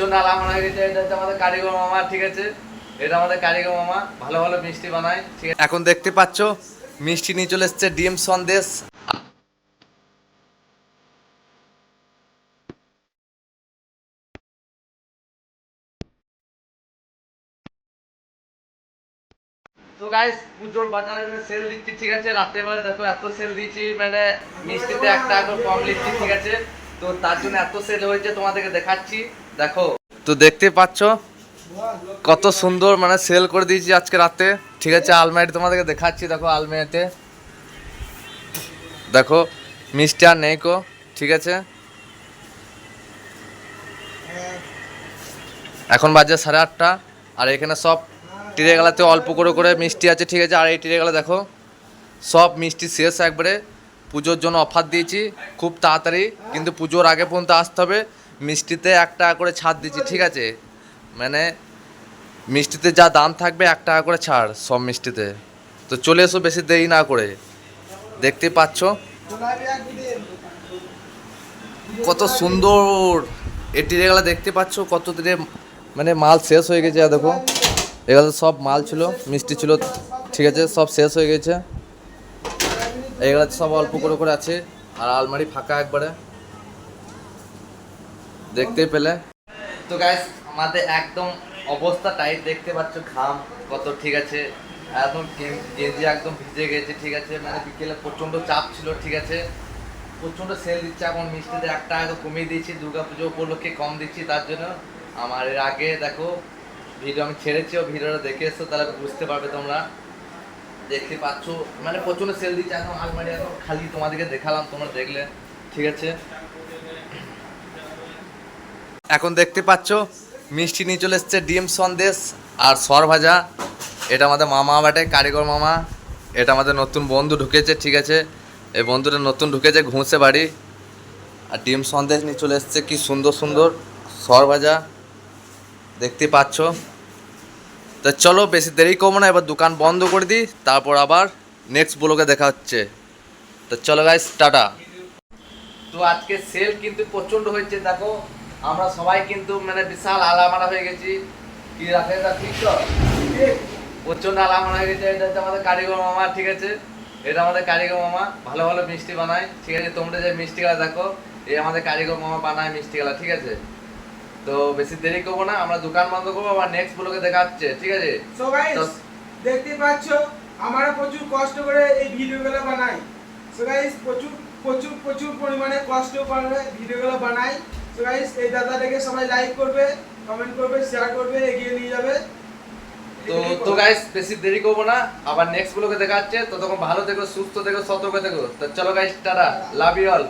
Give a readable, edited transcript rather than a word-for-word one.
প্রচন্ড আলামন হয়ে গেছে। এটা হচ্ছে আমাদের কারিগর মামা, ঠিক আছে, এটা আমাদের কারিগর মামা ভালো ভালো মিষ্টি বানায়, ঠিক আছে। এখন দেখতে পাচ্ছ মিষ্টি নিয়ে চলে এসছে ডিম সন্দেশ। তো গাইস পুজোর বাজারে সেল দিচ্ছি, ঠিক আছে, রাত্রেবেলা দেখো এত সেল দিচ্ছি, মানে মিষ্টিতে একটা করে কম দিচ্ছি, ঠিক আছে। তো তার জন্য এত সেল হয়েছে, তোমাদেরকে দেখাচ্ছি, দেখো। তো দেখতে পাচ্ছ কত সুন্দর মানে সেল করে দিয়েছি আজকে রাতে, ঠিক আছে। আলমারি তোমাদেরকে দেখাচ্ছি, দেখো আলমারিতে দেখো মিষ্টি আর নেই কো, ঠিক আছে। এখন বাজে 8:30, আর এখানে সব টিরেগালাতে অল্প করে করে মিষ্টি আছে, ঠিক আছে। আর এই টিরেগালা দেখো সব মিষ্টি শেষ একবারে। পুজোর জন্য অফার দিয়েছি খুব তাড়াতাড়ি, কিন্তু পুজোর আগে পর্যন্ত আসতে হবে। মিষ্টিতে 1 টাকা করে ছাড় দিচ্ছি, ঠিক আছে। মানে মিষ্টিতে যা দাম থাকবে 1 টাকা করে ছাড় সব মিষ্টিতে। তো চলে এসো বেশি দেরি না করে। দেখতে পাচ্ছ কত সুন্দর এই টিরেগুলো, দেখতে পাচ্ছ কত দিনে মানে মাল শেষ হয়ে গেছে। দেখো এগুলো সব মাল ছিল, মিষ্টি ছিল, ঠিক আছে, সব শেষ হয়ে গেছে। এগুলো সব অল্প করে করে আছে, আর আলমারি ফাঁকা একবারে, দেখতে পেলে। তো গাইস আমাদের একদম অবস্থা টাইট, দেখতে পাচ্ছ ঘাম কত, ঠিক আছে। একদম গেঞ্জি একদম ভিজে গেছে, ঠিক আছে। মানে বিকেলে প্রচণ্ড চাপ ছিল, ঠিক আছে। প্রচণ্ড সেল দিচ্ছে এখন মিষ্টিতে, 1 টাকা কমিয়ে দিয়েছি, দুর্গাপুজো উপলক্ষে কম দিচ্ছি তার জন্য। আমার এর আগে দেখো ভিডিও আমি ছেড়েছি, ও ভিডিওটা দেখে এসো, তাহলে বুঝতে পারবে তোমরা। দেখতে পাচ্ছ মানে প্রচণ্ড সেল দিচ্ছে এখন, আলমারি এখন খালি, তোমাদেরকে দেখালাম, তোমরা দেখলে, ঠিক আছে। এখন দেখতে পাচ্ছ মিষ্টি নিয়ে চলে এসছে ডিম সন্দেশ আর সর ভাজা। এটা আমাদের মামা বাটে, কারিগর মামা। এটা আমাদের নতুন বন্ধু ঢুকেছে, ঠিক আছে। এই বন্ধুটা নতুন ঢুকেছে ঘুষে বাড়ি। আর ডিম সন্দেশ নিয়ে চলে এসছে কি সুন্দর সুন্দর সর ভাজা, দেখতে পাচ্ছ। তো চলো বেশি দেরি করবো না, এবার দোকান বন্ধ করে দিই, তারপর আবার নেক্সট ব্লগে দেখা হচ্ছে। তো চলো গাইস, টাটা। তো আজকে সেল কিন্তু প্রচণ্ড হয়েছে, দেখো আমরা সবাই কিন্তু মানে বিশাল আলামারা হয়ে গেছি। কি রাখে ঠিক তো, প্রচণ্ড আলামারা হয়ে গেছে। এটা হচ্ছে আমাদের কারিগর মামা, ঠিক আছে, এটা আমাদের কারিগর মামা ভালো ভালো মিষ্টি বানায়, ঠিক আছে। তোমরা যে মিষ্টিগুলা দেখো, এই আমাদের কারিগর মামা বানায় মিষ্টিগুলা, ঠিক আছে। তো বেশি দেরি করবো না, আমরা দোকান বন্ধ করবো, আবার নেক্সট ব্লগে দেখা হচ্ছে, ঠিক আছে। সো গাইস দেখতে পাচ্ছ আমরা প্রচুর কষ্ট করে এই ভিডিওগুলো বানাই। সো গাইস প্রচুর প্রচুর প্রচুর পরিমাণে কষ্ট করে ভিডিওগুলো বানাই। সো গাইস এই দাদাটাকে সবাই লাইক করবে, কমেন্ট করবে, শেয়ার করবে, এগিয়ে নিয়ে যাবে। তো গাইস বেশি দেরি করবো না, আবার নেক্সট ব্লগে দেখা হচ্ছে। ততক্ষণ ভালো থেকো, সুস্থ থেকো, সতর্ক থেকো। তো চলো guys, tata, love you all.